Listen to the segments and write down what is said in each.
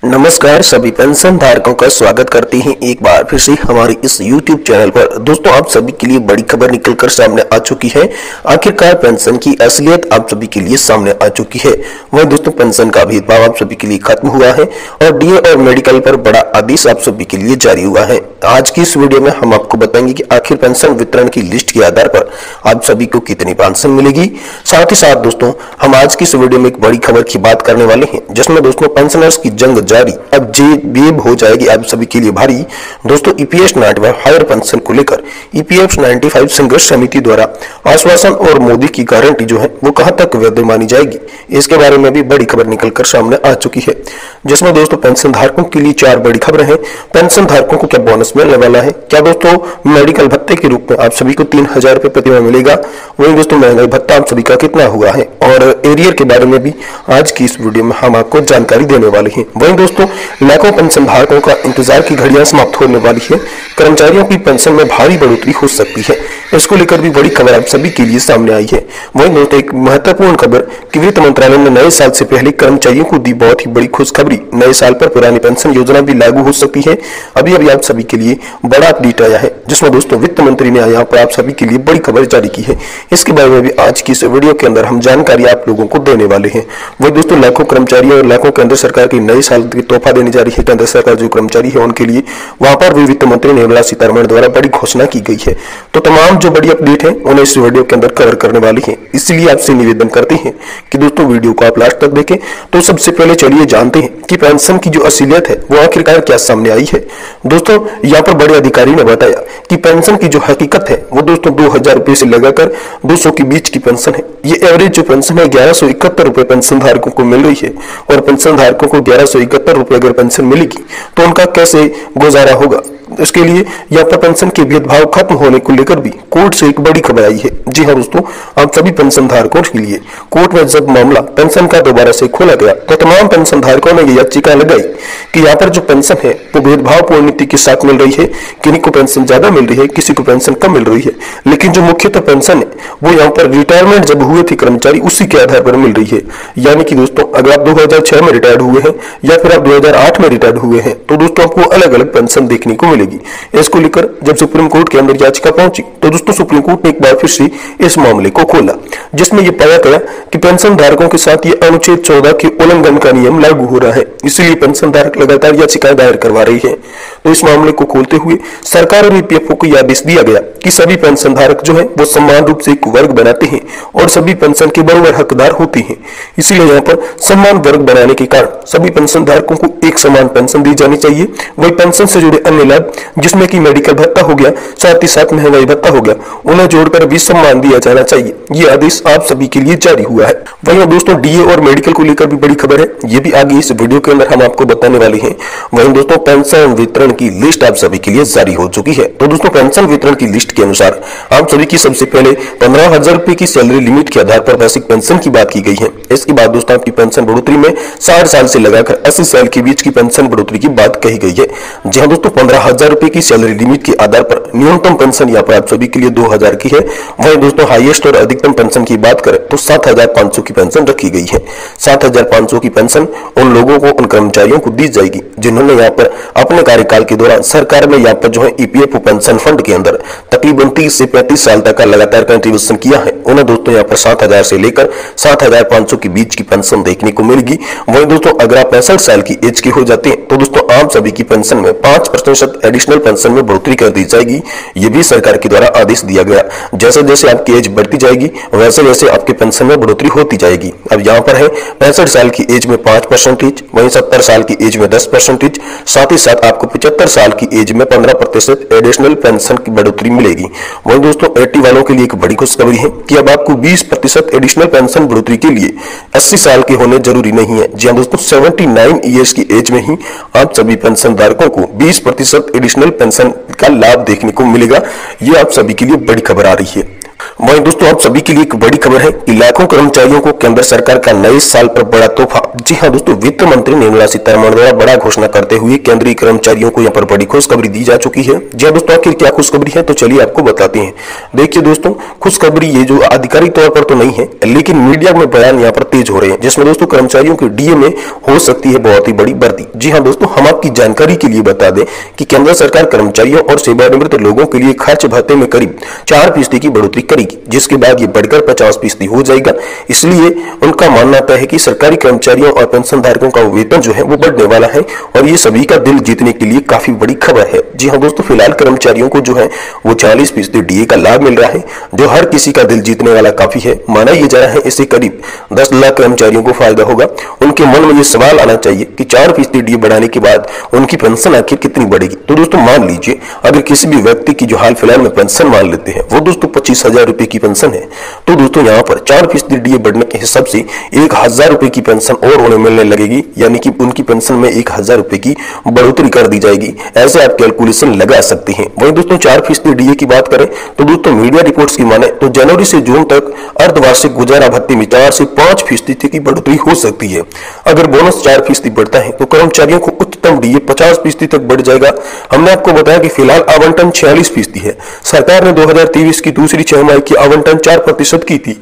नमस्कार, सभी पेंशन धारकों का स्वागत करते हैं एक बार फिर से हमारे इस YouTube चैनल पर। दोस्तों, आप सभी के लिए बड़ी खबर निकलकर सामने आ चुकी है। आखिरकार पेंशन की असलियत आप सभी के लिए सामने आ चुकी है। वही दोस्तों, पेंशन का भेदभाव आप सभी के लिए खत्म हुआ है और डीए और मेडिकल पर बड़ा आदेश आप सभी के लिए जारी हुआ है। आज की इस वीडियो में हम आपको बताएंगे कि आखिर पेंशन वितरण की लिस्ट के आधार पर आप सभी को कितनी पेंशन मिलेगी। साथ ही साथ दोस्तों, हम आज की इस वीडियो में एक बड़ी खबर की बात करने वाले हैं, जिसमें दोस्तों पेंशनर्स की जंग जारी अब जेब हो जाएगी आप सभी के लिए भारी। दोस्तों, ईपीएफ 95 हायर पेंशन को लेकर ईपीएफ 95 संघर्ष समिति द्वारा आश्वासन और मोदी की गारंटी जो है वो कहां तक वैध मानी जाएगी, इसके बारे में भी बड़ी खबर निकलकर सामने आ चुकी है। जिसमें दोस्तों पेंशन धारकों के लिए 4 बड़ी खबरें हैं। पेंशन धारकों को क्या बोनस मिलने वाला है, क्या दोस्तों मेडिकल भत्ते के रूप में आप सभी को 3000 रुपए प्रतिमाह मिलेगा, वही दोस्तों महंगाई भत्ता आप सभी का कितना हुआ है, और एरियर के बारे में भी आज की इस वीडियो में हम आपको जानकारी देने वाले हैं। वही दोस्तों, लाखों पेंशन धारकों का इंतजार की घड़ियां समाप्त होने वाली है। कर्मचारियों की पेंशन में भारी बढ़ोतरी हो सकती है, इसको लेकर भी बड़ी खबर आप सभी के लिए सामने आई है। वही दोस्तों, एक महत्वपूर्ण खबर कि वित्त मंत्रालय ने नए साल से पहले कर्मचारियों को दी बहुत ही बड़ी खुशखबरी। नए साल पर पुरानी पेंशन योजना भी लागू हो सकती है। अभी आप सभी के लिए बड़ा अपडेट आया है, जिसमें दोस्तों वित्त मंत्री ने यहाँ पर आप सभी के लिए बड़ी खबर जारी की है। इसके बारे में भी आज की इस वीडियो के अंदर हम जानकारी आप लोगों को देने वाले हैं। वही दोस्तों, लाखों कर्मचारियों और लाखों केंद्र सरकार की नए साल की तोहफा देने जा रही है। केंद्र सरकार जो कर्मचारी है उनके लिए वहां पर भी वित्त मंत्री निर्मला सीतारमण द्वारा बड़ी घोषणा की गई है। तो तमाम जो बड़ी अपडेट है उन्हें इस वीडियो के अंदर कवर करने वाली है। इसलिए आपसे निवेदन करते हैं कि दोस्तों वीडियो को आप लास्ट तक देखें। तो सबसे पहले चलिए जानते हैं कि पेंशन की जो असलियत है वो आखिरकार क्या सामने आई है। दोस्तों, यहाँ पर बड़े अधिकारी ने बताया कि पेंशन की जो हकीकत है वो दोस्तों 2000 रुपए से लगाकर 200 के बीच की पेंशन है। ये एवरेज जो पेंशन है 1171 रुपए पेंशन धारकों को मिल रही है, और पेंशन धारकों को 1171 रुपए अगर पेंशन मिलेगी तो उनका कैसे गुजारा होगा। इसके लिए यहाँ पर पेंशन के भेदभाव खत्म होने को लेकर भी कोर्ट से एक बड़ी खबर आई है। जी हाँ दोस्तों, आप सभी पेंशन धारकों के लिए कोर्ट में जब मामला पेंशन का दोबारा से खोला गया तो तमाम पेंशन धारकों ने याचिका लगाई कि यहाँ पर जो पेंशन है वो भेदभावपूर्ण नीति के साथ मिल रही है। किसी को पेंशन ज्यादा मिल रही है, किसी को पेंशन कम मिल रही है, लेकिन जो मुख्यतः पेंशन है वो यहाँ पर रिटायरमेंट जब हुए थे कर्मचारी उसी के आधार पर मिल रही है। यानी कि दोस्तों, अगर आप 2006 में रिटायर्ड हुए हैं या फिर आप 2008 में रिटायर्ड हुए हैं तो दोस्तों आपको अलग अलग पेंशन देखने को मिलेगी। इसको लेकर जब सुप्रीम कोर्ट के अंदर याचिका पहुंची तो दोस्तों सुप्रीम कोर्ट ने एक बार फिर से इस मामले को खोला, जिसमें यह पाया गया कि पेंशन धारकों के साथ ये अनुच्छेद 14 के उल्लंघन का नियम लागू हो रहा है। इसलिए पेंशन धारक लगातार याचिकाएं दायर करवा रही है। तो इस मामले को खोलते हुए सरकार और ईपीएफओ को यह आदेश दिया गया कि सभी पेंशन धारक जो है वो समान रूप से एक वर्ग बनाते हैं और सभी पेंशन के बराबर हकदार होते हैं। इसलिए यहाँ पर समान वर्ग बनाने के कारण सभी पेंशन धारकों को एक समान पेंशन दी जानी चाहिए। वही पेंशन से जुड़े अन्य लाभ जिसमें कि मेडिकल भत्ता हो गया, साथ ही साथ महंगाई भत्ता हो गया, उन्हें जोड़कर भी सम्मान दिया जाना चाहिए। ये आदेश आप सभी के लिए जारी हुआ है। वहीं दोस्तों, डीए और मेडिकल को लेकर भी बड़ी खबर है, ये भी आगे इस वीडियो के अंदर हम आपको बताने वाले हैं। वहीं दोस्तों, पेंशन वितरण की लिस्ट आप सभी के लिए जारी हो चुकी है। तो दोस्तों, पेंशन वितरण की लिस्ट के अनुसार आप सभी की सबसे पहले 15,000 रुपए की सैलरी लिमिट के आधार पर बेसिक पेंशन की बात की गई है। इसके बाद दोस्तों आपकी पेंशन बढ़ोतरी में 60 साल से लगाकर 80 साल के बीच की पेंशन बढ़ोतरी की बात कही गई है। जी हाँ दोस्तों, 15,000 रुपए की सैलरी लिमिट के आधार पर न्यूनतम पेंशन यहाँ पर आप सभी के लिए 2000 की है। वहीं दोस्तों हाईएस्ट और अधिकतम पेंशन की बात करें तो 7500 की पेंशन रखी गई है। 7500 की पेंशन उन लोगों को, उन कर्मचारियों को दी जाएगी जिन्होंने यहाँ पर अपने कार्यकाल के दौरान सरकार में यहाँ पर जो है ईपीएफ पेंशन फंड के अंदर तकरीबन 30 से 35 साल तक का लगातार कंट्रीब्यूशन किया है। उन्हें दोस्तों यहाँ पर 7000 से लेकर 7500 के बीच की पेंशन देखने को मिलेगी। वहीं दोस्तों, अगर आप 65 साल की एज के हो जाते हैं तो दोस्तों आप सभी की पेंशन में 5% एडिशनल पेंशन में बढ़ोतरी कर दी जाएगी। ये भी सरकार के द्वारा आदेश दिया गया। जैसे जैसे आपकी एज बढ़ती जाएगी वैसे वैसे आपके पेंशन में बढ़ोतरी होती जाएगी। अब यहाँ पर है 65 साल की एज में 5%, वहीं 70 साल की एज में 10%, साथ ही साथ आपको 75 साल की एज में 15% एडिशनल पेंशन की बढ़ोतरी मिलेगी। वहीं दोस्तों 80 वालों के लिए एक बड़ी खुशखबरी है कि अब आपको 20% एडिशनल पेंशन बढ़ोतरी के लिए 80 साल के होने जरूरी नहीं है। जी हाँ दोस्तों, 79 ईयर्स की एज में ही आप सभी पेंशन धारकों को 20% एडिशनल पेंशन का लाभ देखने को मिलेगा। ये आप सभी के लिए बड़ी खबर आ रही है। वहीं दोस्तों आप सभी के लिए एक बड़ी खबर है कि लाखों कर्मचारियों को केंद्र सरकार का नए साल पर बड़ा तोहफा। जी हां दोस्तों, वित्त मंत्री निर्मला सीतारमण द्वारा बड़ा घोषणा करते हुए केंद्रीय कर्मचारियों को यहाँ पर बड़ी खुशखबरी दी जा चुकी है। जी हां दोस्तों, आखिर क्या खुशखबरी है तो चलिए आपको बताते हैं। देखिए दोस्तों, खुशखबरी ये जो आधिकारिक तौर पर तो नहीं है, लेकिन मीडिया में बयान यहाँ पर तेज हो रहे हैं, जिसमें दोस्तों कर्मचारियों के डीए में हो सकती है बहुत ही बड़ी वृद्धि। जी हाँ दोस्तों, हम आपकी जानकारी के लिए बता दें कि केंद्र सरकार कर्मचारियों और सेवानिवृत्त लोगों के लिए खर्च भत्ते में करीब 4% की बढ़ोतरी करेगी, जिसके बाद ये बढ़कर 50% हो जाएगा। इसलिए उनका मानना तय है कि सरकारी कर्मचारियों और पेंशनधारकों का वेतन जो है वो बढ़ने वाला है और ये सभी का दिल जीतने के लिए काफी बड़ी खबर है। जी हाँ दोस्तों, फिलहाल कर्मचारियों को जो है वो 40% डीए का लाभ मिल रहा है, जो हर किसी का दिल जीतने वाला काफी है। माना यह जा रहा है इससे करीब 10 लाख कर्मचारियों को फायदा होगा। उनके मन में ये सवाल आना चाहिए कि 4% डीए बढ़ाने के बाद उनकी पेंशन आखिर कितनी बढ़ेगी। तो दोस्तों मान लीजिए, अगर किसी भी व्यक्ति की जो हाल फिलहाल में पेंशन मान लेते हैं वो दोस्तों 25,000 रुपए की पेंशन है, तो दोस्तों यहाँ पर 4% डीए बढ़ने के हिसाब से 1,000 रुपए की पेंशन और उन्हें मिलने लगेगी, यानी कि उनकी पेंशन में 1,000 रुपए की बढ़ोतरी कर दी जाएगी। ऐसे आप कैलकुलेशन लगा सकते हैं। वहीं दोस्तों 4% डीए की बात करें तो दोस्तों मीडिया रिपोर्ट्स की माने तो जनवरी से जून तक अर्धवार्षिक गुजारा भत्ते में 4 से 5% की बढ़ोतरी हो सकती है। अगर बोनस 4% बढ़ता है तो कर्मचारियों को उच्चतम डीए 50% तक बढ़ जाएगा। हमने आपको बताया कि फिलहाल आवंटन 46% है। सरकार ने 2023 की दूसरी छमाही की आवंटन 4% की थी।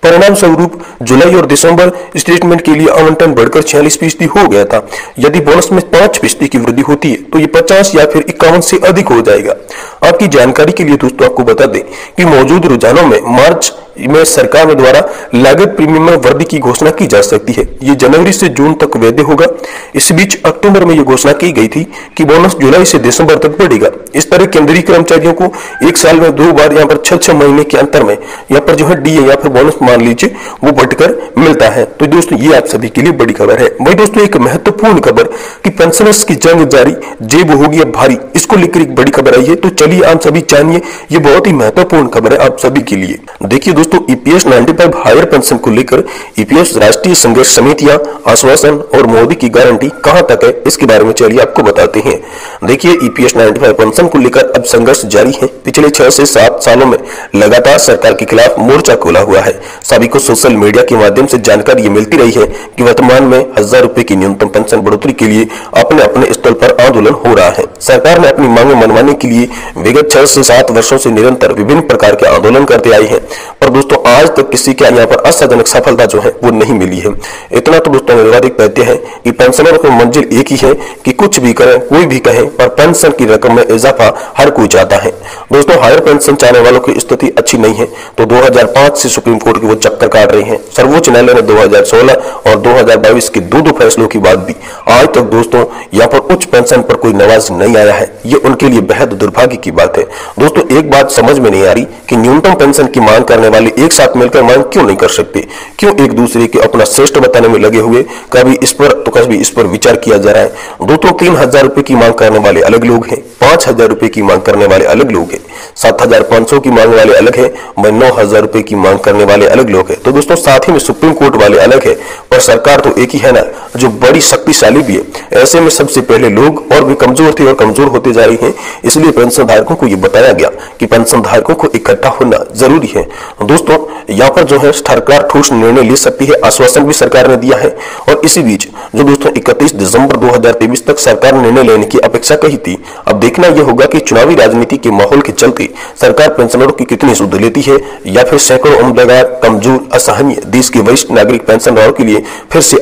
परिणाम स्वरूप जुलाई और दिसंबर स्टेटमेंट के लिए आवंटन बढ़कर 46% हो गया था। यदि बोनस में 5% की वृद्धि होती है तो ये 50 या फिर 51 से अधिक हो जाएगा। आपकी जानकारी के लिए दोस्तों आपको बता दें कि मौजूद रुझानों में मार्च में सरकार द्वारा लागत प्रीमियम में वृद्धि की घोषणा की जा सकती है। ये जनवरी से जून तक वैध होगा। इस बीच अक्टूबर में यह घोषणा की गई थी कि बोनस जुलाई से दिसंबर तक बढ़ेगा। इस तरह केंद्रीय कर्मचारियों को एक साल में 2 बार यहाँ पर 6 महीने के अंतर में यहाँ पर जो है डीए या फिर बोनस मान लीजिए वो बढ़कर मिलता है। तो दोस्तों ये आप सभी के लिए बड़ी खबर है। वही दोस्तों एक महत्वपूर्ण खबर कि पेंशनर्स की जंग जारी, जेब होगी अब भारी, इसको लेकर एक बड़ी खबर आई है। तो चलिए आप सभी जानिए, ये बहुत ही महत्वपूर्ण खबर है आप सभी के लिए। देखिए दोस्तों, ईपीएस 95 हायर पेंशन को लेकर ईपीएस राष्ट्रीय संघर्ष समितियां आश्वासन और मोदी की गारंटी कहां तक है, इसके बारे में चलिए आपको बताते हैं। देखिए ईपीएस 95 पेंशन को लेकर अब संघर्ष जारी है। पिछले 6 से 7 सालों में लगातार सरकार के खिलाफ मोर्चा खोला हुआ है। सभी को सोशल मीडिया के माध्यम से जानकारी ये मिलती रही है कि वर्तमान में 1,000 रुपए की न्यूनतम पेंशन बढ़ोतरी के लिए अपने अपने स्थल पर आंदोलन हो रहा है। सरकार ने अपनी मांगें मनवाने के लिए विगत 6 से 7 वर्षों से निरंतर विभिन्न प्रकार के आंदोलन करते आए हैं, पर दोस्तों आज तक किसी के यहाँ पर आशाजनक सफलता जो है वो नहीं मिली है। इतना तो दोस्तों निर्वाधिक कहते हैं कि पेंशनरों की मंजिल एक ही है कि कुछ भी करें, कोई भी कहे, पर पेंशन की रकम में इजाफा हर कोई चाहता है। दोस्तों हायर पेंशन चाहने वालों की स्थिति अच्छी नहीं है, तो 2005 से सुप्रीम कोर्ट के वो चक्कर काट रहे हैं। सर्वोच्च न्यायालय ने 2016 और 2022 के दो फैसलों के बाद भी आज तक दोस्तों यहाँ पर उच्च पेंशन पर कोई नवाज नहीं आया है। ये उनके लिए बेहद दुर्भाग्य की बात है। दोस्तों एक बात समझ में नहीं आ रही कि न्यूनतम पेंशन की मांग करने वाले एक साथ मिलकर मांग क्यों नहीं कर सकते, क्यों एक दूसरे के अपना श्रेष्ठ बताने में लगे हुए, कभी इस पर तो कभी इस पर विचार किया जा रहा है। दोस्तों 3,000 रुपए की मांग करने वाले अलग लोग हैं, 5,000 रुपए की मांग करने वाले अलग लोग हैं, 7,500 की मांग वाले अलग है, 9,000 रुपए की मांग करने वाले अलग लोग हैं। तो दोस्तों साथ ही में सुप्रीम कोर्ट वाले अलग है, पर सरकार तो एक ही है ना, जो बड़ी शक्तिशाली भी है। ऐसे में सबसे पहले लोग और भी कमजोर थे और कमजोर होते जा रहे हैं। इसलिए पेंशन धारकों को यह बताया गया कि पेंशन धारकों को इकट्ठा होना जरूरी है। दोस्तों यहाँ पर जो है सरकार ठोस निर्णय ले सकती है, आश्वासन भी सरकार ने दिया है। और इसी बीच जो दोस्तों 31 दिसंबर 2023 तक सरकार ने निर्णय लेने की अपेक्षा कही थी। अब देखना यह होगा कि चुनावी राजनीति के माहौल के चलते सरकार पेंशनरों की कितनी सुध लेती है, या फिर सैकड़ों उम्मीदवार कमजोर, असहनीय देश के वरिष्ठ नागरिक पेंशनरों के लिए फिर से